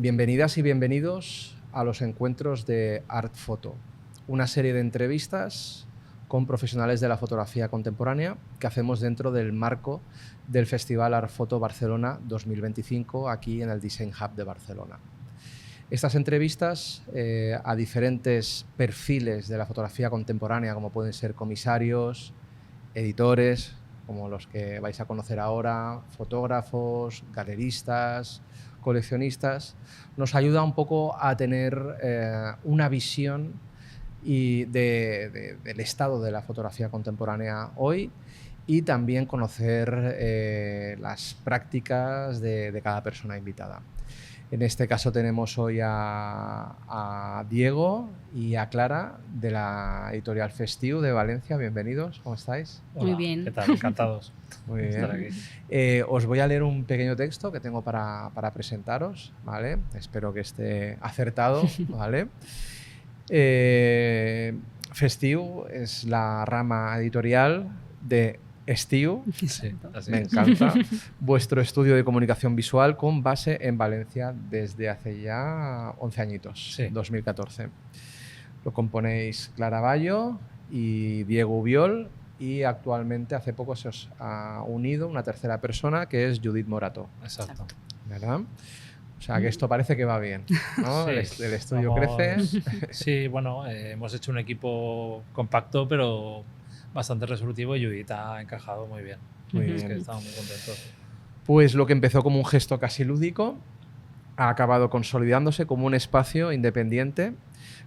Bienvenidas y bienvenidos a los encuentros de Art Photo, una serie de entrevistas con profesionales de la fotografía contemporánea que hacemos dentro del marco del Festival Art Photo Barcelona 2025 aquí en el Design Hub de Barcelona. Estas entrevistas a diferentes perfiles de la fotografía contemporánea, como pueden ser comisarios, editores, como los que vais a conocer ahora, fotógrafos, galeristas, coleccionistas, nos ayuda un poco a tener una visión del estado de la fotografía contemporánea hoy y también conocer las prácticas de cada persona invitada. En este caso tenemos hoy a Diego y a Clara de la editorial Festiu de Valencia. Bienvenidos, ¿cómo estáis? Hola, muy bien. ¿Qué tal? Encantados. Muy bien. Estar aquí. Os voy a leer un pequeño texto que tengo para presentaros, ¿vale? Espero que esté acertado, ¿vale? Festiu es la rama editorial de Estiu, sí, me encanta, vuestro estudio de comunicación visual con base en Valencia desde hace ya 11 añitos, sí. 2014. Lo componéis Clara Bayo y Diego Ubiol y actualmente hace poco se os ha unido una tercera persona que es Judith Morato. Exacto. ¿Verdad? O sea que esto parece que va bien, ¿no? Sí. El estudio crece. Sí, bueno, hemos hecho un equipo compacto pero bastante resolutivo y Judith ha encajado muy bien. Muy bien. bien. Que estamos muy contentos. Pues lo que empezó como un gesto casi lúdico ha acabado consolidándose como un espacio independiente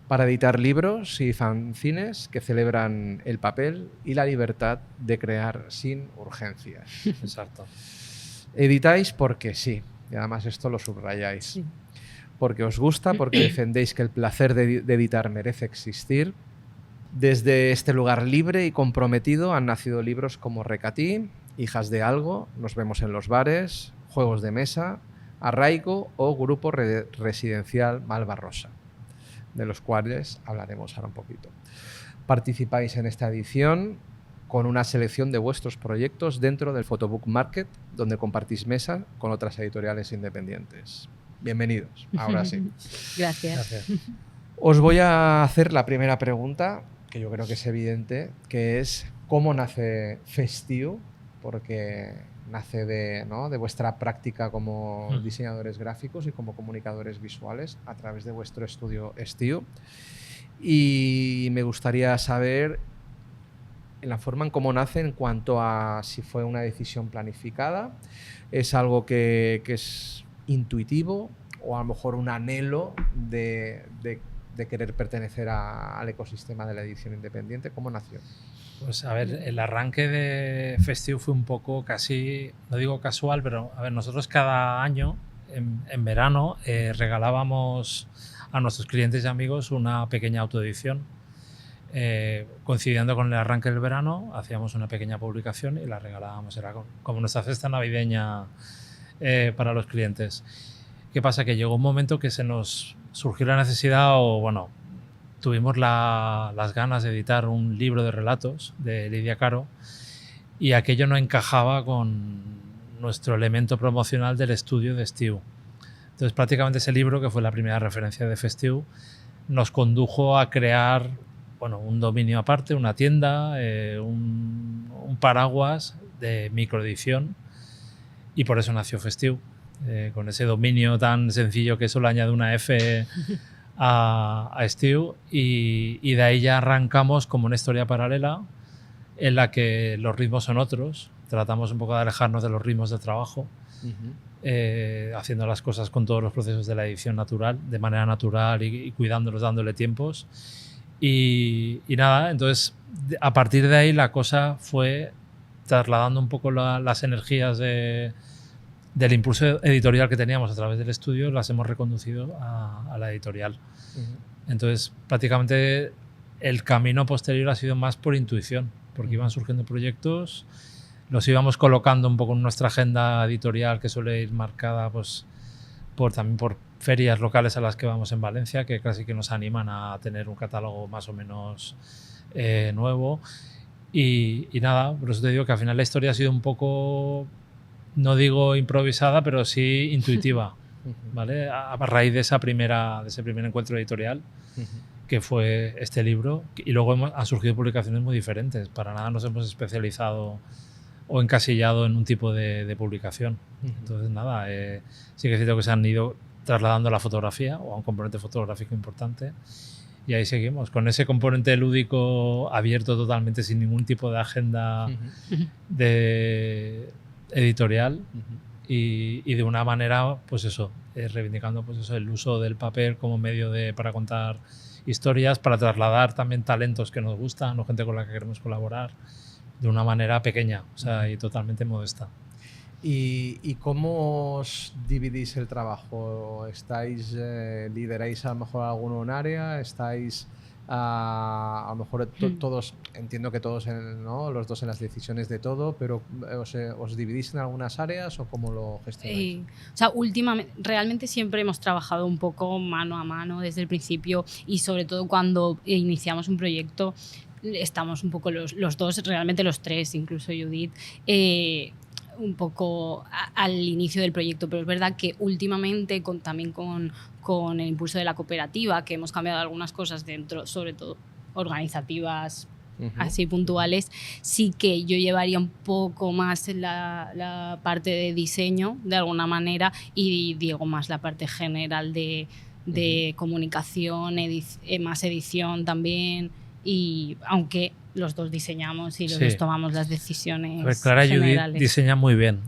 para editar libros y fanzines que celebran el papel y la libertad de crear sin urgencias. Exacto. Editáis porque sí, y además esto lo subrayáis. Sí. Porque os gusta, porque defendéis que el placer de editar merece existir. Desde este lugar libre y comprometido han nacido libros como Recatí, Hijas de Algo, Nos vemos en los bares, Juegos de mesa, Arraigo o Grupo Residencial Malvarrosa, de los cuales hablaremos ahora un poquito. Participáis en esta edición con una selección de vuestros proyectos dentro del Photobook Market, donde compartís mesa con otras editoriales independientes. Bienvenidos, ahora sí. Gracias. Os voy a hacer la primera pregunta, que yo creo que es evidente, que es ¿cómo nace Festiu? Porque nace de vuestra práctica como diseñadores gráficos y como comunicadores visuales a través de vuestro estudio Estiu. Y me gustaría saber la forma en cómo nace en cuanto a si fue una decisión planificada, es algo que es intuitivo o a lo mejor un anhelo de querer pertenecer al ecosistema de la edición independiente. ¿Cómo nació? Pues a ver, el arranque de Festiu fue un poco casi, no digo casual, pero a ver, nosotros cada año en verano regalábamos a nuestros clientes y amigos una pequeña autoedición. Coincidiendo con el arranque del verano, hacíamos una pequeña publicación y la regalábamos. Era como nuestra cesta navideña para los clientes. ¿Qué pasa? Que llegó un momento que se nos surgió la necesidad o, bueno, tuvimos las ganas de editar un libro de relatos de Lidia Caro y aquello no encajaba con nuestro elemento promocional del estudio de Estiu. Entonces, prácticamente ese libro, que fue la primera referencia de Festiu, nos condujo a crear un dominio aparte, una tienda, un paraguas de microedición y por eso nació Festiu. Con ese dominio tan sencillo que solo añade una F a Estiu y de ahí ya arrancamos como una historia paralela en la que los ritmos son otros, tratamos un poco de alejarnos de los ritmos de trabajo, haciendo las cosas con todos los procesos de la edición natural, de manera natural y cuidándolos, dándole tiempos y nada, entonces a partir de ahí la cosa fue trasladando un poco las energías del impulso editorial que teníamos a través del estudio, las hemos reconducido a la editorial. Entonces, prácticamente el camino posterior ha sido más por intuición, porque iban surgiendo proyectos, los íbamos colocando un poco en nuestra agenda editorial que suele ir marcada también por ferias locales a las que vamos en Valencia, que casi que nos animan a tener un catálogo más o menos nuevo. Y nada, por eso te digo que al final la historia ha sido un poco, no digo improvisada, pero sí intuitiva. ¿vale? A raíz de ese primer encuentro editorial, que fue este libro, y luego han surgido publicaciones muy diferentes. Para nada nos hemos especializado o encasillado en un tipo de publicación. Entonces, nada, sí que es cierto que se han ido trasladando a la fotografía o a un componente fotográfico importante, y ahí seguimos, con ese componente lúdico abierto totalmente, sin ningún tipo de agenda de editorial, y de una manera, pues eso, reivindicando pues eso, el uso del papel como medio para contar historias, para trasladar también talentos que nos gustan o gente con la que queremos colaborar de una manera pequeña, o sea, y totalmente modesta. ¿Y cómo os dividís el trabajo? ¿Lideráis a lo mejor alguno un área? ¿Estáis a lo mejor todos, entiendo que todos, ¿no? Los dos en las decisiones de todo, pero ¿os dividís en algunas áreas o cómo lo gestionáis? O sea, últimamente, realmente siempre hemos trabajado un poco mano a mano desde el principio, y sobre todo cuando iniciamos un proyecto estamos un poco los dos, realmente los tres, incluso Judith, un poco al inicio del proyecto, pero es verdad que últimamente también con el impulso de la cooperativa, que hemos cambiado algunas cosas dentro, sobre todo organizativas, así puntuales, sí que yo llevaría un poco más la parte de diseño de alguna manera, y Diego más la parte general de comunicación, más edición también. Y aunque los dos diseñamos y los dos tomamos las decisiones. A ver, Clara y generales. Judith diseñan muy bien.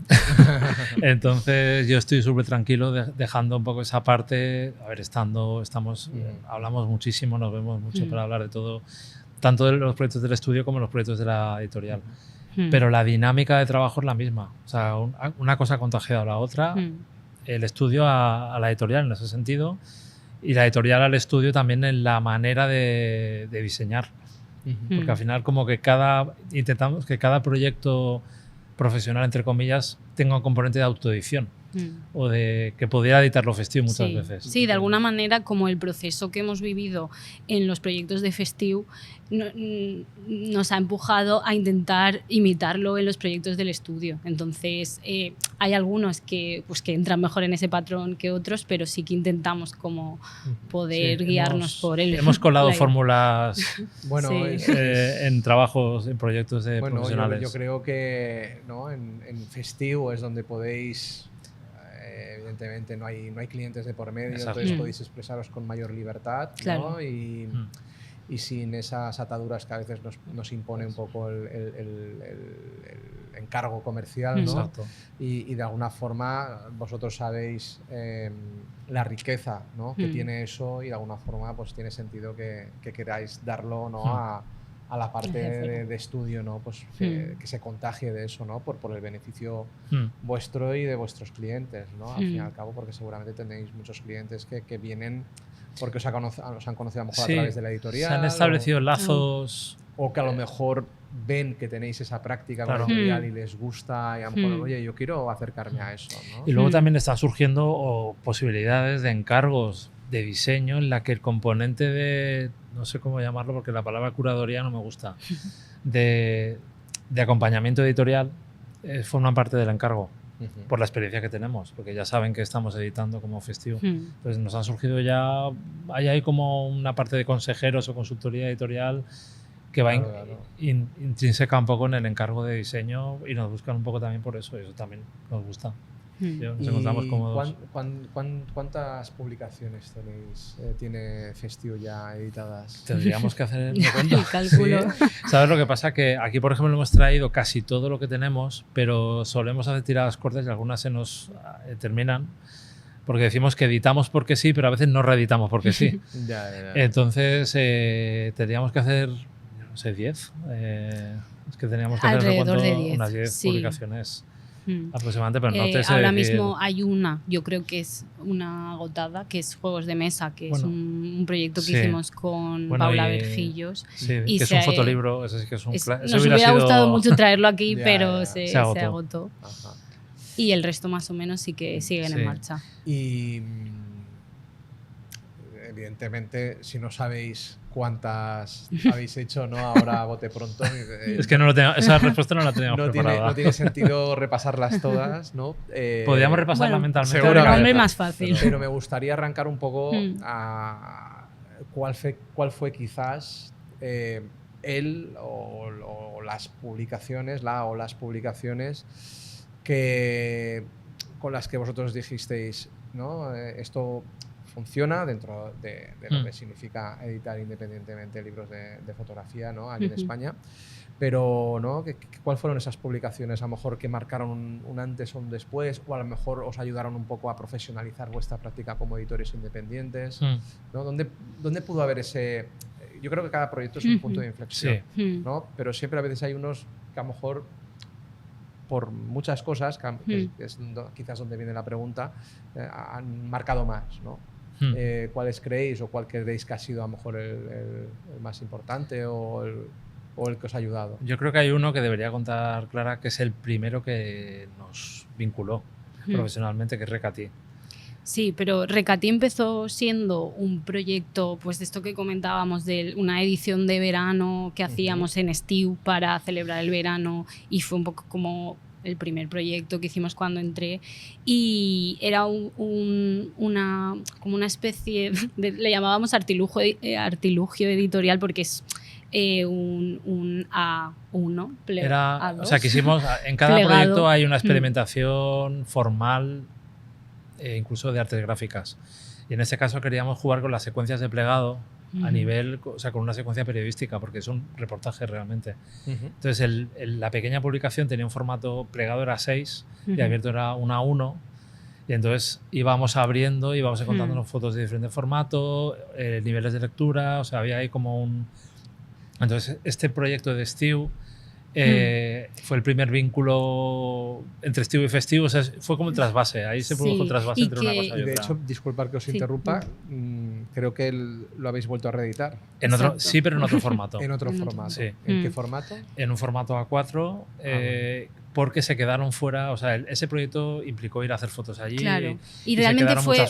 Entonces yo estoy súper tranquilo dejando un poco esa parte. A ver, hablamos muchísimo, nos vemos mucho para hablar de todo, tanto de los proyectos del estudio como de los proyectos de la editorial. Pero la dinámica de trabajo es la misma. O sea, una cosa contagia a la otra. El estudio a la editorial en ese sentido, y la editorial al estudio también en la manera de diseñar. Porque al final como que intentamos que cada proyecto profesional, entre comillas, tenga un componente de autoedición o de que pudiera editarlo Festiu muchas veces. Sí, de alguna manera, como el proceso que hemos vivido en los proyectos de Festiu nos ha empujado a intentar imitarlo en los proyectos del estudio. Entonces, hay algunos que entran mejor en ese patrón que otros, pero sí que intentamos como poder guiarnos por él. Hemos colado fórmulas bueno, en trabajos, en proyectos de profesionales. Yo creo que, ¿no? en Festiu es donde podéis... evidentemente no hay clientes de por medio. Exacto. Entonces podéis expresaros con mayor libertad, claro. ¿no? Y sin esas ataduras que a veces nos impone un poco el encargo comercial, ¿no? Exacto. Y de alguna forma vosotros sabéis la riqueza, ¿no? que tiene eso, y de alguna forma pues tiene sentido que queráis darlo, ¿no? a la parte de estudio, ¿no? Pues que se contagie de eso, ¿no? por el beneficio vuestro y de vuestros clientes, ¿no? Al fin y al cabo, porque seguramente tenéis muchos clientes que vienen porque os han conocido a lo mejor a través de la editorial. Se han establecido lazos. O que a lo mejor ven que tenéis esa práctica con la editorial y les gusta, y a lo mejor, oye, yo quiero acercarme a eso, ¿no? Y luego también están surgiendo posibilidades de encargos de diseño en la que el componente de, no sé cómo llamarlo porque la palabra curaduría no me gusta, de acompañamiento editorial forman parte del encargo. Por la experiencia que tenemos, porque ya saben que estamos editando como Festiu. Entonces nos han surgido ya, hay como una parte de consejeros o consultoría editorial que va intrínseca un poco en el encargo de diseño, y nos buscan un poco también por eso, y eso también nos gusta. Nos encontramos cómodos. ¿Cuántas publicaciones tiene Festiu ya editadas? Tendríamos que hacer el cálculo. ¿Sí? ¿Sabes lo que pasa? Que aquí, por ejemplo, hemos traído casi todo lo que tenemos, pero solemos hacer tiradas cortas y algunas se nos terminan, porque decimos que editamos porque sí, pero a veces no reeditamos porque sí. Ya. Entonces, tendríamos que hacer, no sé, 10. Es que teníamos que alrededor hacer de 10, unas 10 publicaciones. Aproximadamente, pero no te sé ahora decir. mismo hay una, yo creo que es una agotada, que es Juegos de Mesa, que es un proyecto que hicimos con Paula Vergillos. Sí, y que es un fotolibro, ese sí que es un clásico. Nos hubiera gustado mucho traerlo aquí, pero se agotó. Ajá. Y el resto más o menos sí que siguen en marcha. Y evidentemente, si no sabéis cuántas habéis hecho, ¿no? Ahora a bote pronto. Es que no lo tengo, esa respuesta no la teníamos preparada. No tiene sentido repasarlas todas, ¿no? Podríamos repasarla mentalmente. Seguro, el nombre más fácil. Pero me gustaría arrancar un poco a cuál fue quizás él o las publicaciones, las publicaciones con las que vosotros dijisteis, ¿no? Esto funciona dentro de lo que significa editar independientemente libros de fotografía, ¿no? Aquí en España. Pero, ¿no? ¿Cuáles fueron esas publicaciones a lo mejor que marcaron un antes o un después, o a lo mejor os ayudaron un poco a profesionalizar vuestra práctica como editores independientes? ¿No? ¿Dónde pudo haber ese...? Yo creo que cada proyecto es un punto de inflexión, ¿no? Pero siempre a veces hay unos que a lo mejor, por muchas cosas, que es quizás donde viene la pregunta, han marcado más, ¿no? ¿Cuáles creéis o cuál creéis que ha sido a lo mejor el más importante o el que os ha ayudado? Yo creo que hay uno que debería contar Clara, que es el primero que nos vinculó profesionalmente, que es Recatí. Sí, pero Recatí empezó siendo un proyecto, pues de esto que comentábamos, de una edición de verano que hacíamos en Estiu para celebrar el verano, y fue un poco como el primer proyecto que hicimos cuando entré, y era como una especie de, le llamábamos artilugio editorial, porque es un A1 A2. O sea, quisimos, en cada plegado. proyecto hay una experimentación formal, incluso de artes gráficas, y en este caso queríamos jugar con las secuencias de plegado a nivel, o sea, con una secuencia periodística, porque es un reportaje realmente. Entonces la pequeña publicación tenía un formato, plegado era 6 y abierto era un A1, y entonces íbamos abriendo, íbamos encontrándonos fotos de diferentes formatos, niveles de lectura, o sea, había ahí como un... Entonces este proyecto de Estiu fue el primer vínculo entre Estiu y Festiu, o sea, fue como el trasvase, ahí se produjo el trasvase entre una cosa y otra. De hecho, disculpad que os interrumpa, creo que lo habéis vuelto a reeditar. Sí, pero en otro formato. En otro formato. Sí. ¿En qué formato? En un formato A4, porque se quedaron fuera, o sea, ese proyecto implicó ir a hacer fotos allí. Claro. Y realmente fue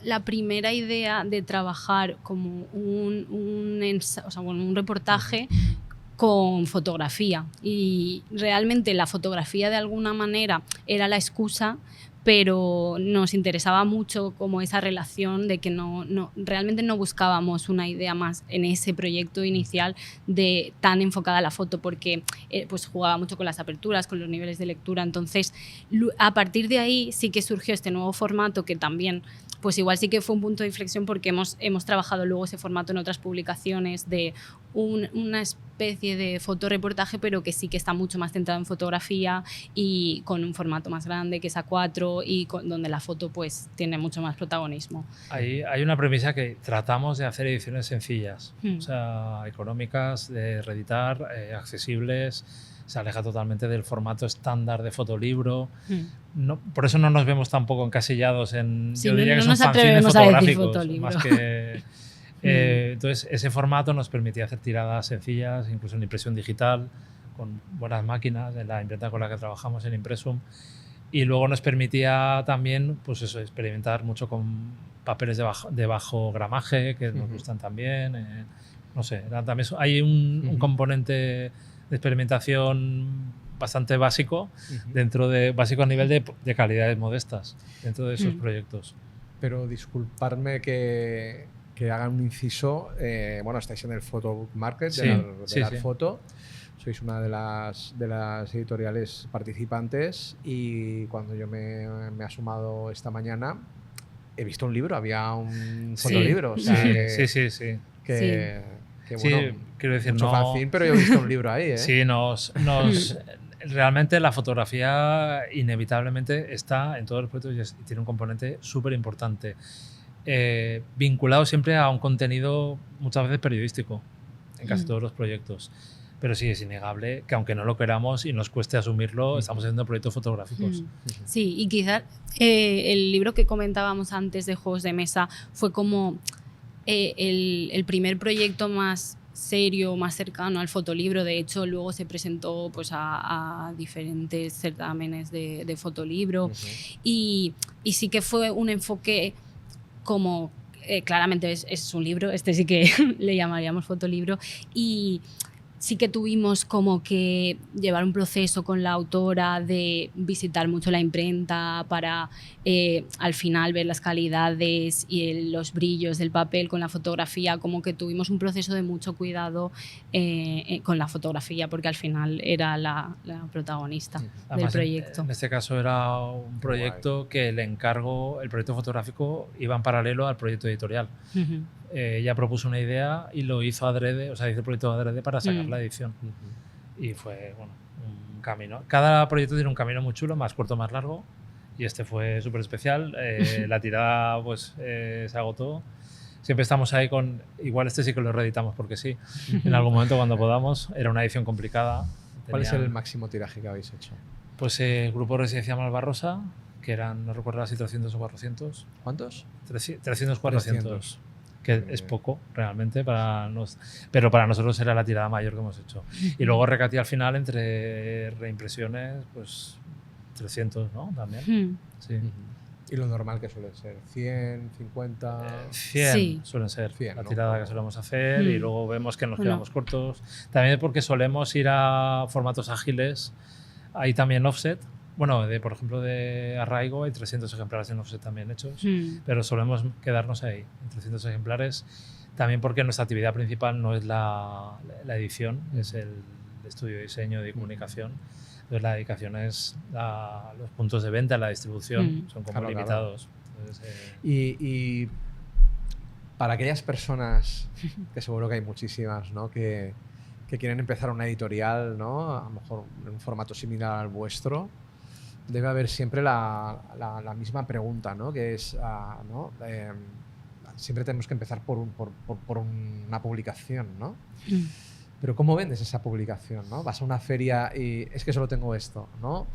la primera idea de trabajar como un reportaje con fotografía, y realmente la fotografía de alguna manera era la excusa, pero nos interesaba mucho como esa relación de que realmente no buscábamos una idea más en ese proyecto inicial de tan enfocada a la foto, porque pues jugaba mucho con las aperturas, con los niveles de lectura. Entonces, a partir de ahí sí que surgió este nuevo formato, que también pues igual sí que fue un punto de inflexión, porque hemos trabajado luego ese formato en otras publicaciones de una especie de fotoreportaje, pero que sí que está mucho más centrado en fotografía y con un formato más grande, que es A4, y donde la foto pues tiene mucho más protagonismo. Hay una premisa que tratamos de hacer ediciones sencillas, o sea, económicas, de reeditar, accesibles. Se aleja totalmente del formato estándar de fotolibro. Por eso no nos vemos tampoco encasillados en... Sí, yo diría no que son nos fanzines atrevemos a decir fotográficos, fotolibro. más que... Entonces, ese formato nos permitía hacer tiradas sencillas, incluso en impresión digital, con buenas máquinas, en la imprenta con la que trabajamos, en Impresum. Y luego nos permitía también, pues eso, experimentar mucho con papeles de bajo gramaje, que nos gustan también. No sé, también hay un componente de experimentación bastante básico, básico a nivel de calidades modestas dentro de esos proyectos. Pero disculpadme que haga un inciso. Bueno, estáis en el Photobook Market de Artfoto. Sois una de las editoriales participantes, y cuando yo me he sumado esta mañana he visto un libro, había un fotolibro. O sea, que bueno, quiero decir, mucho fanzine, pero yo he visto un libro ahí. Sí, realmente la fotografía inevitablemente está en todos los proyectos y tiene un componente súper importante, vinculado siempre a un contenido muchas veces periodístico en casi todos los proyectos. Pero sí, es innegable que aunque no lo queramos y nos cueste asumirlo, estamos haciendo proyectos fotográficos. Sí, y quizás el libro que comentábamos antes de juegos de mesa fue como el primer proyecto más serio, más cercano al fotolibro. De hecho, luego se presentó pues, a diferentes certámenes de fotolibro, y sí que fue un enfoque como claramente es un libro, este sí que le llamaríamos fotolibro, y sí que tuvimos como que llevar un proceso con la autora de visitar mucho la imprenta para al final ver las calidades y los brillos del papel con la fotografía, como que tuvimos un proceso de mucho cuidado con la fotografía, porque al final era la protagonista Además, del proyecto. En este caso era un proyecto que el encargo, el proyecto fotográfico iba en paralelo al proyecto editorial. Uh-huh. Ella propuso una idea y lo hizo adrede, o sea, hizo el proyecto adrede para sacar la edición. Y fue, bueno, un camino. Cada proyecto tiene un camino muy chulo, más corto, más largo. Y este fue súper especial. La tirada, pues, se agotó. Siempre estamos ahí con... Igual este sí que lo reeditamos porque sí. En algún momento cuando podamos. Era una edición complicada. ¿Cuál es el máximo tiraje que habéis hecho? Pues el grupo Residencia Malvarrosa, que eran, no recuerdo si 300 o 400. ¿Cuántos? 300, 400. Que es poco realmente, pero para nosotros era la tirada mayor que hemos hecho. Y luego Recatí al final, entre reimpresiones, pues 300, ¿no? También. Sí. ¿Y lo normal que suele ser? ¿100, 50? 100 sí. Suelen ser 100, la ¿no? tirada que solemos hacer y luego vemos que nos quedamos cortos. También porque solemos ir a formatos ágiles. Hay también offset. Bueno, por ejemplo, de Arraigo hay 300 ejemplares en offset también hechos, pero solemos quedarnos ahí, en 300 ejemplares, también porque nuestra actividad principal no es la edición, es el estudio de diseño y comunicación. Entonces la dedicación es a los puntos de venta, la distribución, son como limitados. Entonces, y para aquellas personas, que seguro que hay muchísimas, ¿no? que quieren empezar una editorial, ¿no? A lo mejor en un formato similar al vuestro, debe haber siempre la misma pregunta, ¿no? Que es, ¿no? Siempre tenemos que empezar por una publicación, ¿no? Pero ¿cómo vendes esa publicación, ¿no? Vas a una feria y es que solo tengo esto, ¿no?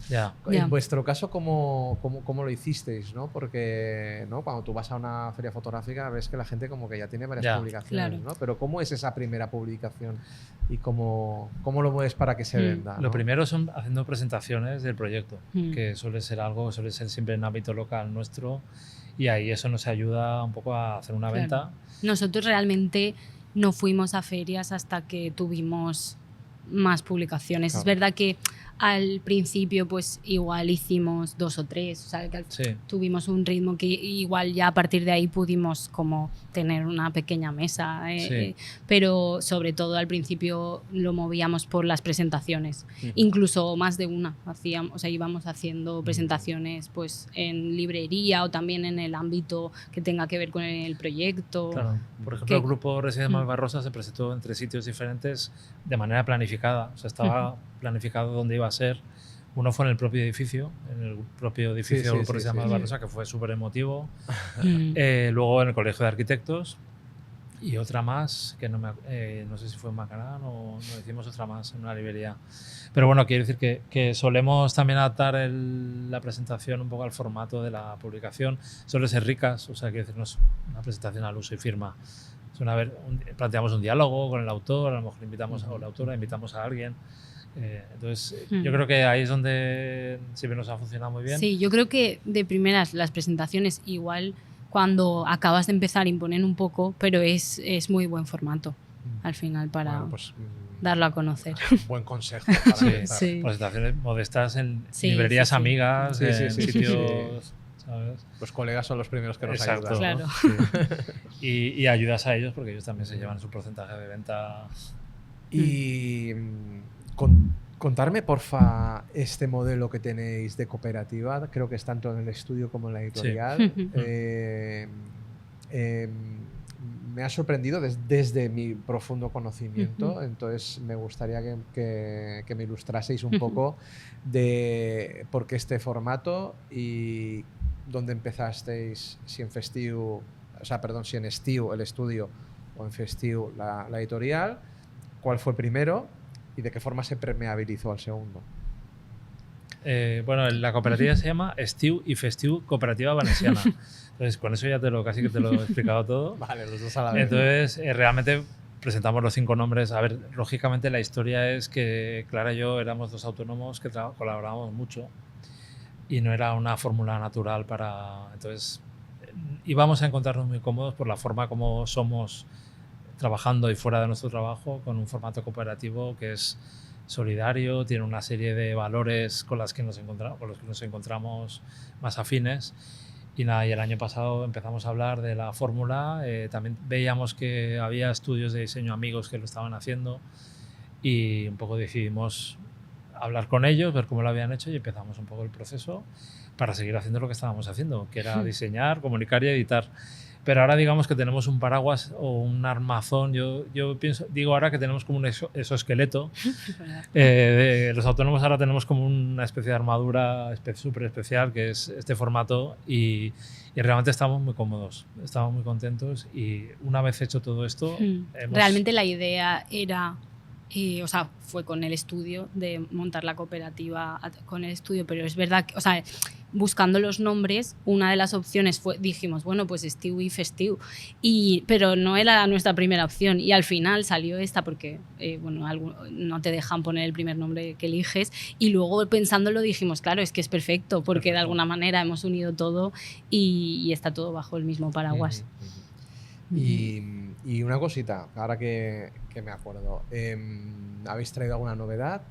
En vuestro caso, ¿cómo lo hicisteis, ¿no? Porque, ¿no? Cuando tú vas a una feria fotográfica ves que la gente como que ya tiene varias publicaciones, ¿no? Pero ¿cómo es esa primera publicación y cómo lo mueves para que se venda, ¿no? Lo primero son haciendo presentaciones del proyecto, que suele ser siempre en ámbito local nuestro, y ahí eso nos ayuda un poco a hacer una venta. Nosotros realmente no fuimos a ferias hasta que tuvimos más publicaciones. Es verdad que al principio pues igual hicimos 2 o 3, o sea, que tuvimos un ritmo que igual ya a partir de ahí pudimos como tener una pequeña mesa, pero sobre todo al principio lo movíamos por las presentaciones, incluso más de una hacíamos, o sea, íbamos haciendo presentaciones pues en librería o también en el ámbito que tenga que ver con el proyecto. Claro. Por ejemplo, el grupo Residencia Malvarrosa se presentó en 3 sitios diferentes de manera planificada, o sea, estaba planificado dónde iba a ser. Uno fue en el propio edificio del Grupo Residencia Malvarrosa, que fue súper emotivo. Luego en el Colegio de Arquitectos, y otra más, que no sé si fue en Macarán o no, hicimos otra más en una librería. Pero bueno, quiero decir que solemos también adaptar la presentación un poco al formato de la publicación. Suele ser ricas, o sea, quiero decir, no es una presentación al uso y firma. Planteamos un diálogo con el autor, a lo mejor invitamos a la autora, invitamos a alguien. Entonces, yo creo que ahí es donde siempre nos ha funcionado muy bien. Sí, yo creo que de primeras las presentaciones igual cuando acabas de empezar imponen un poco, pero es muy buen formato al final para darlo a conocer. Buen consejo para empezar. Presentaciones modestas en librerías amigas, en sitios... ¿sabes? Los colegas son los primeros que nos ayudan. Claro. ¿No? Sí. y ayudas a ellos porque ellos también se llevan su porcentaje de venta. Y contarme, porfa, este modelo que tenéis de cooperativa. Creo que es tanto en el estudio como en la editorial. Me ha sorprendido desde mi profundo conocimiento. Entonces me gustaría que me ilustraseis un poco de por qué este formato y dónde empezasteis, si en Estiu el estudio o en Festiu la editorial, cuál fue primero y de qué forma se permeabilizó al segundo. Bueno, la cooperativa se llama Estiu y Festiu Cooperativa Valenciana. Entonces, con eso ya casi que te lo he explicado todo. Vale, los dos a la vez. Entonces, realmente presentamos los 5 nombres. A ver, lógicamente la historia es que Clara y yo éramos 2 autónomos que colaborábamos mucho y no era una fórmula natural para... Entonces, íbamos a encontrarnos muy cómodos por la forma como somos trabajando y fuera de nuestro trabajo, con un formato cooperativo que es solidario, tiene una serie de valores con los que nos encontramos más afines. Y nada, y el año pasado empezamos a hablar de la fórmula, también veíamos que había estudios de diseño amigos que lo estaban haciendo y un poco decidimos hablar con ellos, ver cómo lo habían hecho y empezamos un poco el proceso para seguir haciendo lo que estábamos haciendo, que era diseñar, comunicar y editar. Pero ahora digamos que tenemos un paraguas o un armazón. Yo digo ahora que tenemos como un exoesqueleto. Los autónomos ahora tenemos como una especie de armadura súper especial que es este formato y realmente estamos muy cómodos, estamos muy contentos y una vez hecho todo esto... Realmente la idea era... o sea, fue con el estudio de montar la cooperativa con el estudio, pero es verdad que, o sea, buscando los nombres, una de las opciones dijimos, bueno, pues Stew y Festiu, pero no era nuestra primera opción y al final salió esta porque, bueno, no te dejan poner el primer nombre que eliges y luego pensándolo dijimos, claro, es que es perfecto porque de alguna manera hemos unido todo y está todo bajo el mismo paraguas. Y una cosita, ahora que me acuerdo, ¿habéis traído alguna novedad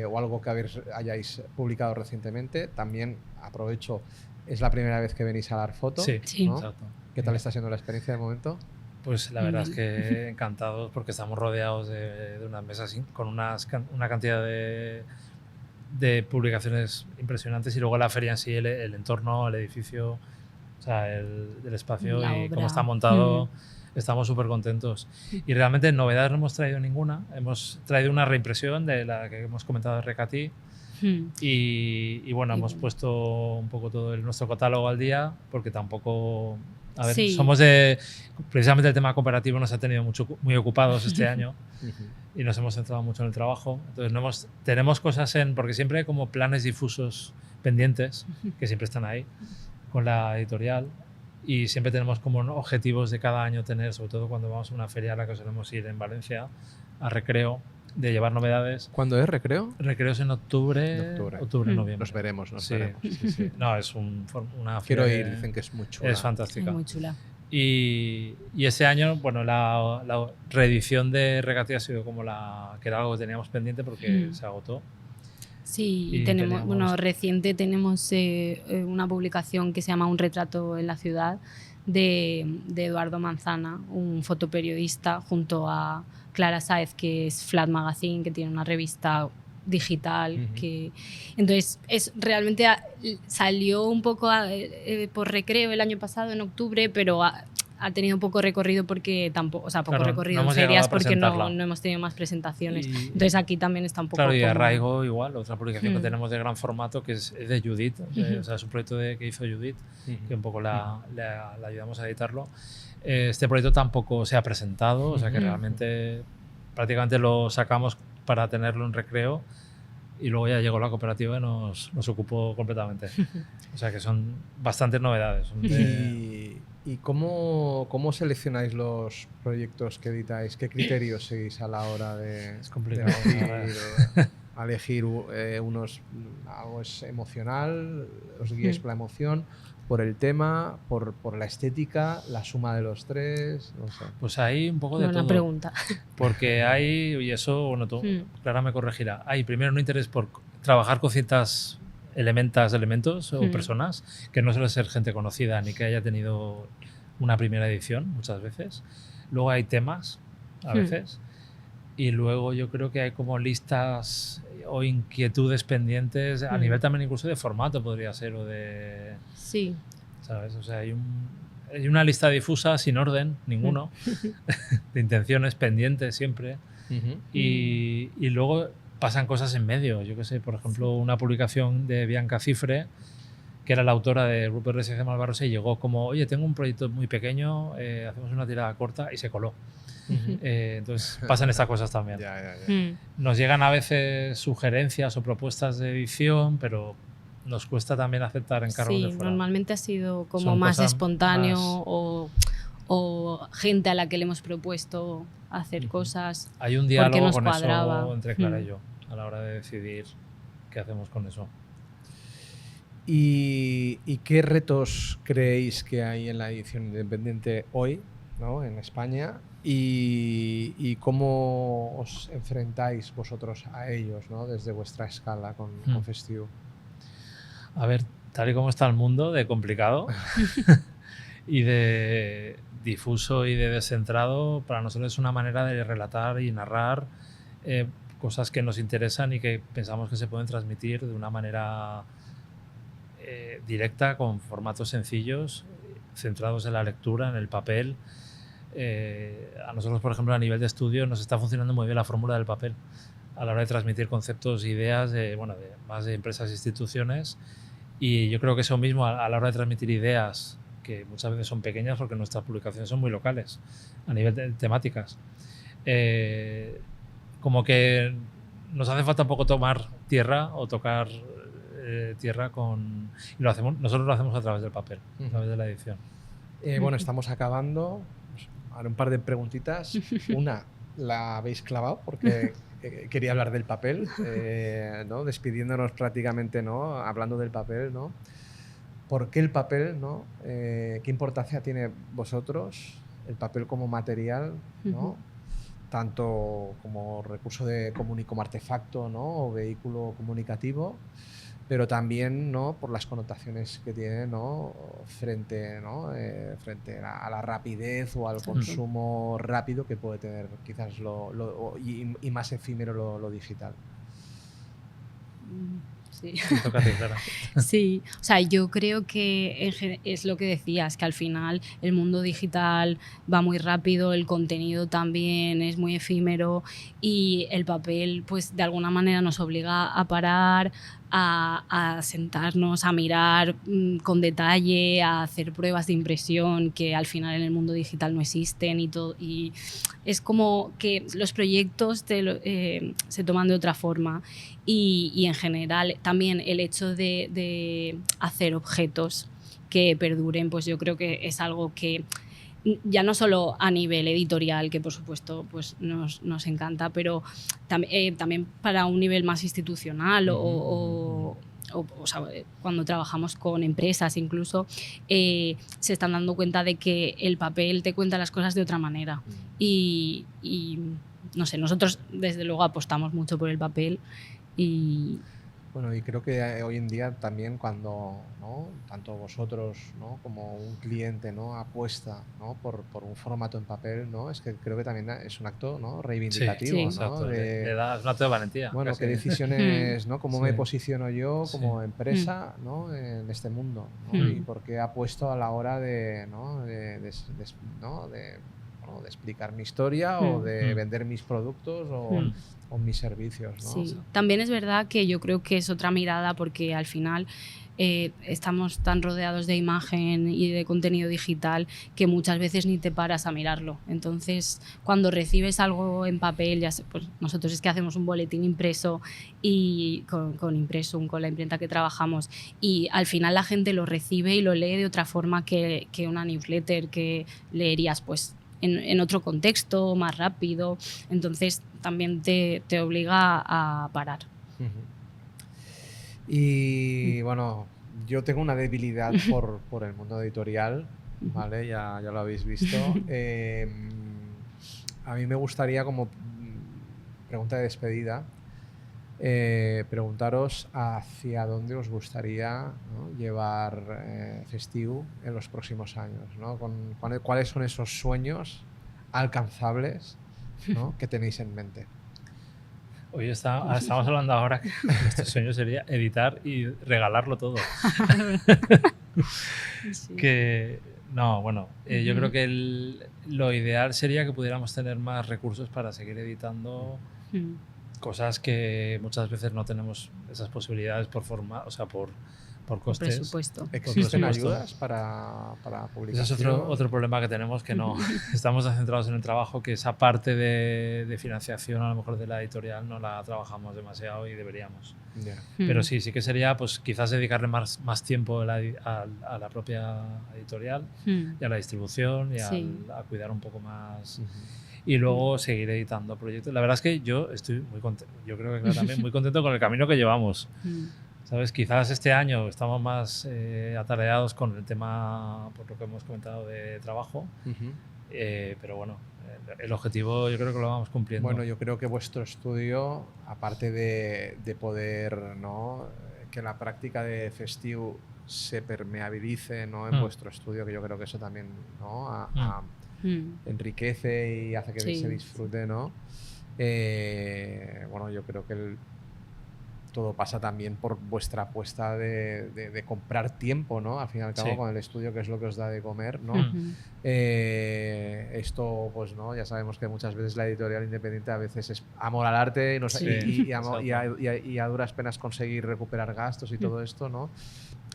o algo que hayáis publicado recientemente? También aprovecho, es la primera vez que venís a dar foto, sí, ¿no? Exacto. ¿Qué tal está siendo la experiencia de momento? Pues la verdad es que encantados porque estamos rodeados de unas mesas con una cantidad de publicaciones impresionantes y luego la feria en sí, el entorno, el edificio, o sea, el espacio y cómo está montado. Estamos súper contentos. Y realmente novedades no hemos traído ninguna. Hemos traído una reimpresión de la que hemos comentado de Recatí. Y bueno, hemos puesto un poco todo nuestro catálogo al día porque tampoco... A ver, somos precisamente el tema cooperativo nos ha tenido muy ocupados este año y nos hemos centrado mucho en el trabajo. Entonces tenemos cosas porque siempre hay como planes difusos pendientes que siempre están ahí con la editorial. Y siempre tenemos como objetivos de cada año tener, sobre todo cuando vamos a una feria a la que solemos ir en Valencia, a Recreo, de llevar novedades. ¿Cuándo es Recreo? Recreo es en octubre, noviembre. Nos veremos. Sí. No, es una Quiero feria. ir, dicen que es muy chula. Es fantástica. Es muy chula. Y ese año, bueno, la reedición de Recatí ha sido como que era algo que teníamos pendiente porque se agotó. Sí, y bueno, reciente tenemos una publicación que se llama Un retrato en la ciudad de Eduardo Manzana, un fotoperiodista, junto a Clara Sáez, que es Flat Magazine, que tiene una revista digital. Entonces, realmente salió un poco por Recreo el año pasado, en octubre, pero ha tenido poco recorrido porque tampoco, o sea, poco recorrido en ferias porque no hemos tenido más presentaciones. Entonces aquí también está un poco... Claro, y Arraigo igual, otra publicación que tenemos de gran formato que es de Judith, o sea, es un proyecto que hizo Judith, que un poco la ayudamos a editarlo. Este proyecto tampoco se ha presentado, o sea que realmente prácticamente lo sacamos para tenerlo en Recreo y luego ya llegó la cooperativa y nos ocupó completamente. O sea que son bastantes novedades. ¿Y cómo seleccionáis los proyectos que editáis? ¿Qué criterios seguís a la hora de elegir unos? ¿Algo es emocional? ¿Os guiáis por la emoción? ¿Por el tema? ¿Por la estética? ¿La suma de los tres? No sé. Pues hay un poco de todo. Una pregunta. Porque hay, y eso, bueno, Clara me corregirá, hay primero un interés por trabajar con ciertas elementos o personas que no suele ser gente conocida ni que haya tenido una primera edición muchas veces. Luego hay temas a veces y luego yo creo que hay como listas o inquietudes pendientes a nivel también incluso de formato podría ser o de... Sí. ¿Sabes? O sea, hay una lista difusa sin orden, ninguno, de intenciones pendientes siempre y luego pasan cosas en medio. Yo qué sé, por ejemplo, una publicación de Bianca Cifre, que era la autora de Grupo RSC Malvarrosa, y llegó como, oye, tengo un proyecto muy pequeño, hacemos una tirada corta, y se coló. Entonces pasan estas cosas también. Nos llegan a veces sugerencias o propuestas de edición, pero nos cuesta también aceptar encargos de fuera. Normalmente ha sido como más espontáneo o gente a la que le hemos propuesto hacer cosas. Hay un diálogo con cuadraba. Eso entre Clara y yo a la hora de decidir qué hacemos con eso. ¿Y qué retos creéis que hay en la edición independiente hoy, ¿no? En España? ¿Y cómo os enfrentáis vosotros a ellos, ¿no? Desde vuestra escala con Festiu? A ver, tal y como está el mundo de complicado y de difuso y de descentrado, para nosotros es una manera de relatar y narrar cosas que nos interesan y que pensamos que se pueden transmitir de una manera directa, con formatos sencillos, centrados en la lectura, en el papel. A nosotros, por ejemplo, a nivel de estudio nos está funcionando muy bien la fórmula del papel a la hora de transmitir conceptos e ideas más de empresas e instituciones, y yo creo que eso mismo a la hora de transmitir ideas, que muchas veces son pequeñas porque nuestras publicaciones son muy locales a nivel de temáticas, como que nos hace falta un poco tomar tierra o tocar tierra y nosotros lo hacemos a través del papel, a través de la edición. Bueno, estamos acabando. Ahora un par de preguntitas. Una, la habéis clavado porque quería hablar del papel, ¿no? Despidiéndonos prácticamente, ¿no? Hablando del papel, ¿no? ¿Por qué el papel, ¿no? ¿Qué importancia tiene vosotros el papel como material, ¿no? Tanto como recurso como artefacto, ¿no? O vehículo comunicativo, pero también, ¿no? Por las connotaciones que tiene, ¿no? Frente a la rapidez o al consumo rápido que puede tener quizás y más efímero lo digital. Sí. Tócate, Clara. Sí, o sea, yo creo que es lo que decías, que al final el mundo digital va muy rápido, el contenido también es muy efímero y el papel, pues de alguna manera nos obliga a parar, a sentarnos, a mirar con detalle, a hacer pruebas de impresión que al final en el mundo digital no existen y todo. Y es como que los proyectos se toman de otra forma. Y en general también el hecho de hacer objetos que perduren, pues yo creo que es algo que ya no solo a nivel editorial, que por supuesto pues nos encanta, pero también para un nivel más institucional o sea, cuando trabajamos con empresas incluso, se están dando cuenta de que el papel te cuenta las cosas de otra manera. Y no sé, nosotros desde luego apostamos mucho por el papel. Bueno, y creo que hoy en día también cuando, ¿no? Tanto vosotros, ¿no? Como un cliente, ¿no? Apuesta, ¿no? por un formato en papel, ¿no? Es que creo que también es un acto, ¿no? Reivindicativo, sí, ¿no? exacto. Le da un acto de valentía. Bueno, casi. qué decisiones, ¿no? Cómo me posiciono yo como empresa, ¿no? En este mundo, ¿no? Y por qué apuesto a la hora de explicar mi historia o de vender mis productos o mis servicios, ¿no? Sí. También es verdad que yo creo que es otra mirada, porque al final estamos tan rodeados de imagen y de contenido digital que muchas veces ni te paras a mirarlo. Entonces, cuando recibes algo en papel, pues nosotros es que hacemos un boletín impreso y con Impresum, con la imprenta que trabajamos, y al final la gente lo recibe y lo lee de otra forma que una newsletter que leerías pues en otro contexto, más rápido. Entonces también te obliga a parar. Y bueno, yo tengo una debilidad por el mundo editorial, ¿vale? Ya lo habéis visto. A mí me gustaría, como pregunta de despedida, preguntaros hacia dónde os gustaría, ¿no? llevar Festiu en los próximos años, ¿no? ¿Cuáles son esos sueños alcanzables, ¿no? que tenéis en mente? Hoy estamos hablando ahora que nuestro sueño sería editar y regalarlo todo. Sí. Yo creo que lo ideal sería que pudiéramos tener más recursos para seguir editando cosas que muchas veces no tenemos esas posibilidades por costes. Presupuesto. ¿Existen ayudas para publicación? Ese es otro problema que tenemos, que no estamos centrados en el trabajo, que esa parte de financiación a lo mejor de la editorial no la trabajamos demasiado y deberíamos. Yeah. Pero sí que sería pues quizás dedicarle más tiempo a la propia editorial y a la distribución y a cuidar un poco más. Y luego seguir editando proyectos. La verdad es que yo estoy muy contento, yo creo que también muy contento con el camino que llevamos. ¿Sabes? Quizás este año estamos más atareados con el tema, por lo que hemos comentado, de trabajo, pero bueno, el objetivo yo creo que lo vamos cumpliendo. Bueno, yo creo que vuestro estudio, aparte de poder, ¿no?, que la práctica de Festiu se permeabilice, ¿no?, en vuestro estudio, que yo creo que eso también, ¿no?, enriquece y hace que se disfrute, ¿no? Bueno, yo creo que todo pasa también por vuestra apuesta de comprar tiempo, ¿no? Al fin y al cabo, con el estudio, que es lo que os da de comer, ¿no? Esto, pues, ¿no? Ya sabemos que muchas veces la editorial independiente a veces es amor al arte y a duras penas conseguir recuperar gastos y todo esto, ¿no?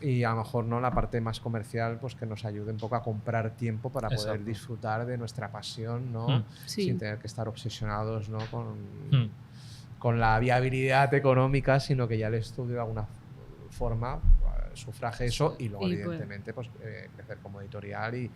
Y a lo mejor, ¿no?, la parte más comercial, pues que nos ayude un poco a comprar tiempo para poder disfrutar de nuestra pasión, ¿no? Sin tener que estar obsesionados, ¿no?, con la viabilidad económica, sino que ya el estudio de alguna forma sufraje eso y luego, evidentemente, pues crecer como editorial y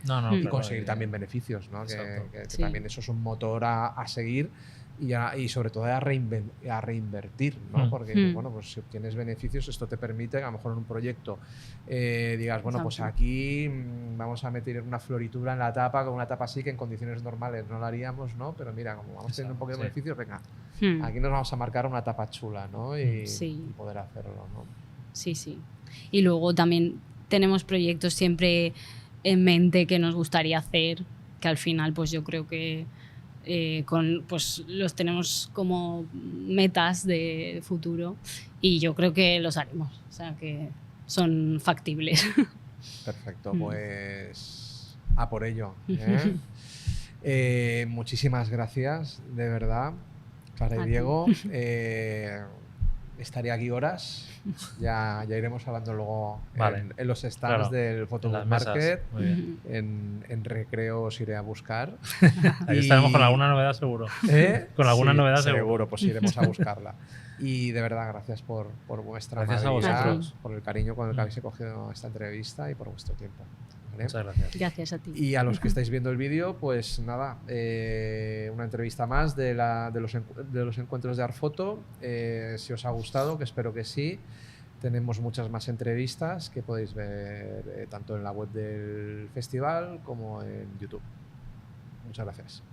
conseguir también beneficios, ¿no? Que también eso es un motor a seguir y sobre todo a reinvertir, ¿no? Porque bueno, pues si obtienes beneficios, esto te permite que a lo mejor en un proyecto digas, bueno, pues aquí vamos a meter una floritura en la tapa, con una tapa así que en condiciones normales no la haríamos, ¿no? Pero mira, como vamos teniendo un poco de beneficios, venga, aquí nos vamos a marcar una tapa chula, ¿no? Y poder hacerlo, ¿no? Sí, sí. Y luego también tenemos proyectos siempre en mente que nos gustaría hacer, que al final pues yo creo que pues los tenemos como metas de futuro y yo creo que los haremos, o sea que son factibles. Perfecto, pues a por ello, ¿eh? Muchísimas gracias, de verdad, Clara y Diego. Estaría aquí horas, ya iremos hablando luego en los stands del Photobook Market, en recreo os iré a buscar. Ahí estaremos con alguna novedad seguro. Con alguna novedad seguro, pues iremos a buscarla. Y de verdad, gracias por vuestra amabilidad, por el cariño con el que habéis cogido esta entrevista y por vuestro tiempo. ¿Vale? Muchas gracias. Gracias a ti. Y a los que estáis viendo el vídeo, pues nada, una entrevista más de los encuentros de Artfoto. Si os ha gustado, que espero que sí, tenemos muchas más entrevistas que podéis ver tanto en la web del festival como en YouTube. Muchas gracias.